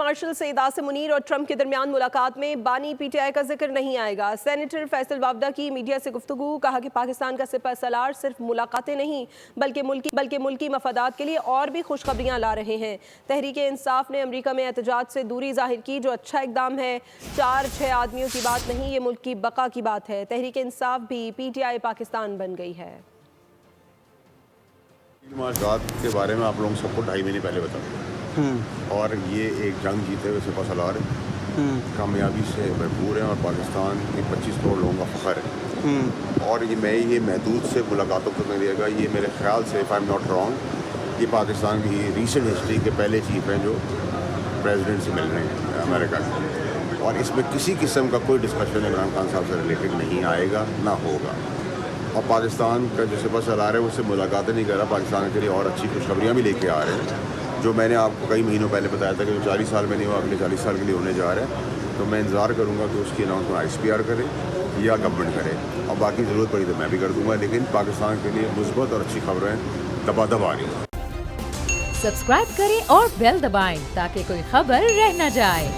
Martial سعید عاصم منیر اور Trump کے درمیان ملاقات میں بانی پی ٹی آئی کا ذکر نہیں آئے گا۔ سینیٹر فیصل وافدہ کی میڈیا سے گفتگو، کہا کہ پاکستان کا سپہ سالار صرف ملاقاتیں نہیں بلکہ ملکی مفادات کے لیے اور بھی خوشخبریاں لا رہے ہیں۔ تحریک انصاف نے امریکہ میں احتجاج سے دوری ظاہر کی، جو اچھا اقدام ہے۔ 4-6 آدمیوں کی بات نہیں، یہ ملک کی بقا کی بات ہے۔ تحریک انصاف بھی پی ٹی آئی پاکستان بن گئی ہے۔ معاہدات کے بارے میں آپ لوگوں سب کو 2.5 مہینے پہلے بتا دیا، اور یہ ایک جنگ جیتے ہوئے سپہ سالار کامیابی سے بھرپور ہیں اور پاکستان کے 25 کروڑ لوگوں کا فخر ہے۔ اور یہ محدود سے ملاقاتوں کو نہیں دے گا۔ یہ میرے خیال سے if I'm not wrong یہ پاکستان کی ریسنٹ ہسٹری کے پہلے چیف ہیں جو پریزیڈنٹ سے مل رہے ہیں امریکہ کے، اور اس میں کسی قسم کا کوئی ڈسکشن عمران خان صاحب سے ریلیٹڈ نہیں آئے گا، نہ ہوگا۔ اور پاکستان کا جو سپہ سالار ہے اس سے ملاقاتیں نہیں کر رہا، پاکستان کے لیے اور اچھی خوشخبریاں بھی لے کے آ رہے ہیں، جو میں نے آپ کو کئی مہینوں پہلے بتایا تھا کہ جو 40 سال میں نہیں ہوا اگلے 40 سال کے لیے ہونے جا رہا ہے۔ تو میں انتظار کروں گا کہ اس کی announcement I S P R کرے یا گورنمنٹ کرے، اور باقی ضرورت پڑی تو میں بھی کر دوں گا، لیکن پاکستان کے لیے مثبت اور اچھی خبریں دبا آ رہی ہیں۔ سبسکرائب کریں اور بیل دبائیں تاکہ کوئی خبر رہ نہ جائے۔